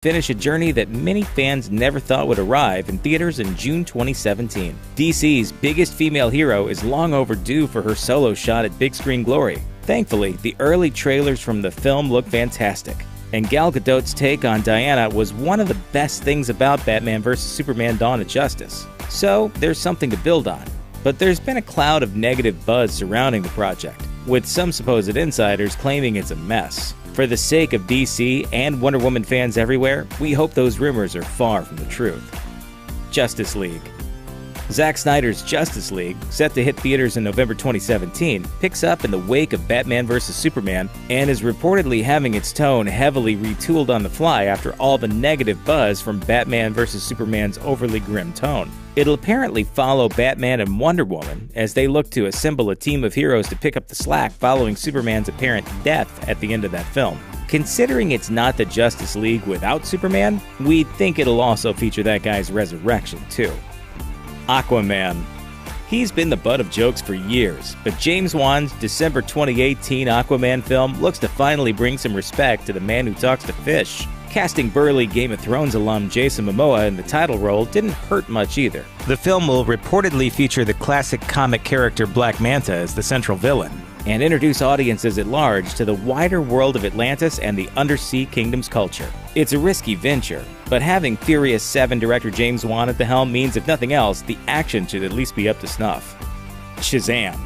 finish a journey that many fans never thought would arrive in theaters in June 2017. DC's biggest female hero is long overdue for her solo shot at big screen glory. Thankfully, the early trailers from the film look fantastic, and Gal Gadot's take on Diana was one of the best things about Batman vs. Superman: Dawn of Justice. So, there's something to build on. But there's been a cloud of negative buzz surrounding the project, with some supposed insiders claiming it's a mess. For the sake of DC and Wonder Woman fans everywhere, we hope those rumors are far from the truth. Justice League. Zack Snyder's Justice League, set to hit theaters in November 2017, picks up in the wake of Batman vs. Superman and is reportedly having its tone heavily retooled on the fly after all the negative buzz from Batman vs. Superman's overly grim tone. It'll apparently follow Batman and Wonder Woman as they look to assemble a team of heroes to pick up the slack following Superman's apparent death at the end of that film. Considering it's not the Justice League without Superman, we think it'll also feature that guy's resurrection too. Aquaman. He's been the butt of jokes for years, but James Wan's December 2018 Aquaman film looks to finally bring some respect to the man who talks to fish. Casting burly Game of Thrones alum Jason Momoa in the title role didn't hurt much either. The film will reportedly feature the classic comic character Black Manta as the central villain, and introduce audiences at large to the wider world of Atlantis and the undersea kingdom's culture. It's a risky venture, but having Furious 7 director James Wan at the helm means, if nothing else, the action should at least be up to snuff. Shazam.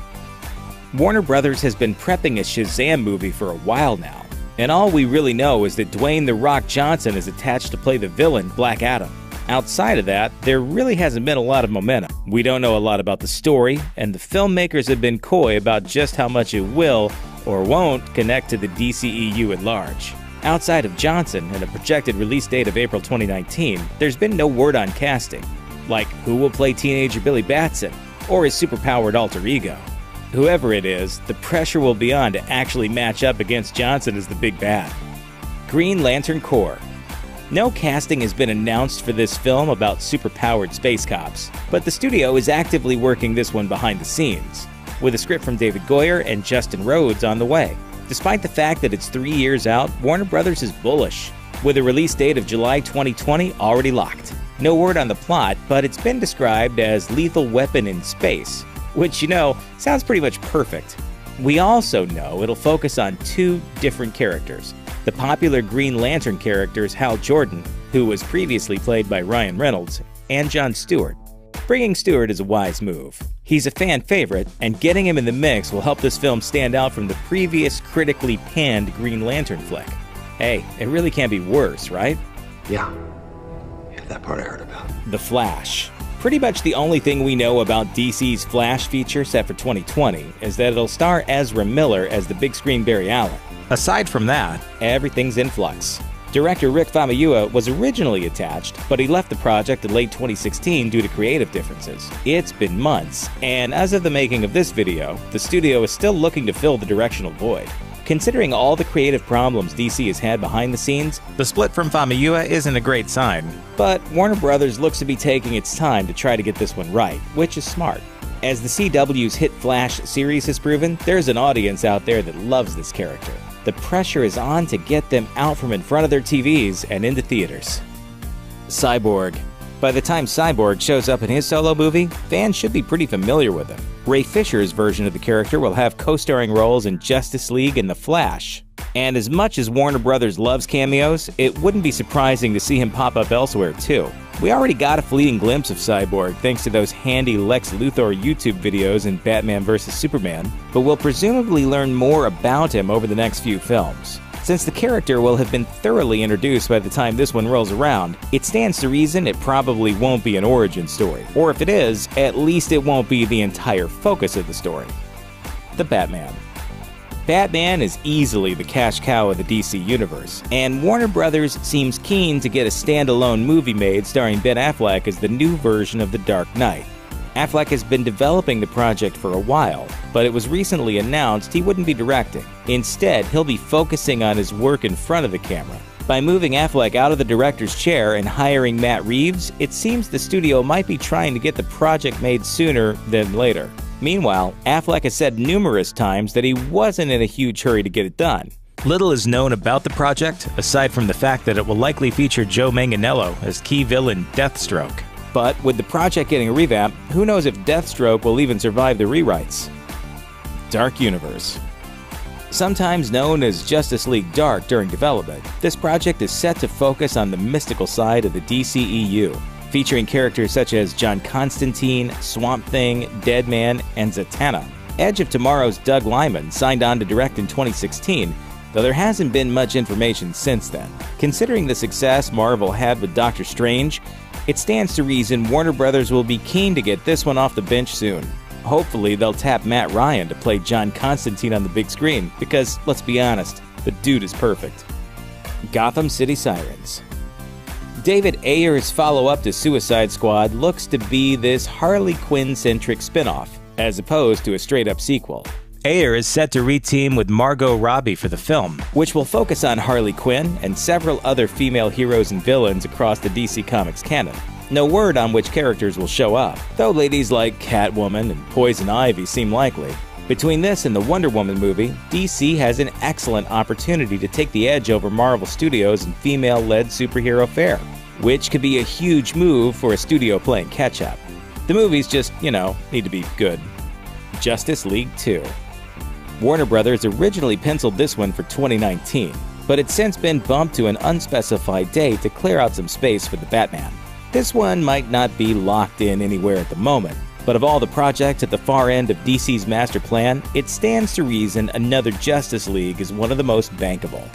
Warner Brothers has been prepping a Shazam movie for a while now, and all we really know is that Dwayne "The Rock" Johnson is attached to play the villain, Black Adam. Outside of that, there really hasn't been a lot of momentum. We don't know a lot about the story, and the filmmakers have been coy about just how much it will or won't connect to the DCEU at large. Outside of Johnson and a projected release date of April 2019, there's been no word on casting, like who will play teenager Billy Batson or his superpowered alter ego. Whoever it is, the pressure will be on to actually match up against Johnson as the big bad. Green Lantern Corps. No casting has been announced for this film about superpowered space cops, but the studio is actively working this one behind the scenes, with a script from David Goyer and Justin Rhodes on the way. Despite the fact that it's 3 years out, Warner Brothers is bullish, with a release date of July 2020 already locked. No word on the plot, but it's been described as Lethal Weapon in space, which, sounds pretty much perfect. We also know it'll focus on 2 different characters. The popular Green Lantern characters Hal Jordan, who was previously played by Ryan Reynolds, and Jon Stewart. Bringing Stewart is a wise move. He's a fan favorite, and getting him in the mix will help this film stand out from the previous critically panned Green Lantern flick. Hey, it really can't be worse, right? Yeah, that part I heard about. The Flash. Pretty much the only thing we know about DC's Flash feature set for 2020 is that it'll star Ezra Miller as the big screen Barry Allen. Aside from that, everything's in flux. Director Rick Famuyiwa was originally attached, but he left the project in late 2016 due to creative differences. It's been months, and as of the making of this video, the studio is still looking to fill the directional void. Considering all the creative problems DC has had behind the scenes, the split from Famuyiwa isn't a great sign. But Warner Brothers looks to be taking its time to try to get this one right, which is smart. As the CW's hit Flash series has proven, there's an audience out there that loves this character. The pressure is on to get them out from in front of their TVs and into theaters. Cyborg. By the time Cyborg shows up in his solo movie, fans should be pretty familiar with him. Ray Fisher's version of the character will have co-starring roles in Justice League and The Flash. And as much as Warner Brothers loves cameos, it wouldn't be surprising to see him pop up elsewhere too. We already got a fleeting glimpse of Cyborg thanks to those handy Lex Luthor YouTube videos in Batman vs. Superman, but we'll presumably learn more about him over the next few films. Since the character will have been thoroughly introduced by the time this one rolls around, it stands to reason it probably won't be an origin story. Or if it is, at least it won't be the entire focus of the story. The Batman. Batman is easily the cash cow of the DC universe, and Warner Brothers seems keen to get a standalone movie made starring Ben Affleck as the new version of The Dark Knight. Affleck has been developing the project for a while, but it was recently announced he wouldn't be directing. Instead, he'll be focusing on his work in front of the camera. By moving Affleck out of the director's chair and hiring Matt Reeves, it seems the studio might be trying to get the project made sooner than later. Meanwhile, Affleck has said numerous times that he wasn't in a huge hurry to get it done. Little is known about the project, aside from the fact that it will likely feature Joe Manganiello as key villain Deathstroke. But with the project getting a revamp, who knows if Deathstroke will even survive the rewrites? Dark Universe. Sometimes known as Justice League Dark during development, this project is set to focus on the mystical side of the DCEU, featuring characters such as John Constantine, Swamp Thing, Deadman, and Zatanna. Edge of Tomorrow's Doug Liman signed on to direct in 2016, though there hasn't been much information since then. Considering the success Marvel had with Doctor Strange, it stands to reason Warner Brothers will be keen to get this one off the bench soon. Hopefully, they'll tap Matt Ryan to play John Constantine on the big screen, because, let's be honest, the dude is perfect. Gotham City Sirens. David Ayer's follow-up to Suicide Squad looks to be this Harley Quinn-centric spinoff, as opposed to a straight-up sequel. Ayer is set to reteam with Margot Robbie for the film, which will focus on Harley Quinn and several other female heroes and villains across the DC Comics canon. No word on which characters will show up, though ladies like Catwoman and Poison Ivy seem likely. Between this and the Wonder Woman movie, DC has an excellent opportunity to take the edge over Marvel Studios in female-led superhero fare, which could be a huge move for a studio playing catch-up. The movies just, need to be good. Justice League 2. Warner Brothers originally penciled this one for 2019, but it's since been bumped to an unspecified date to clear out some space for the Batman. This one might not be locked in anywhere at the moment, but of all the projects at the far end of DC's master plan, it stands to reason another Justice League is one of the most bankable.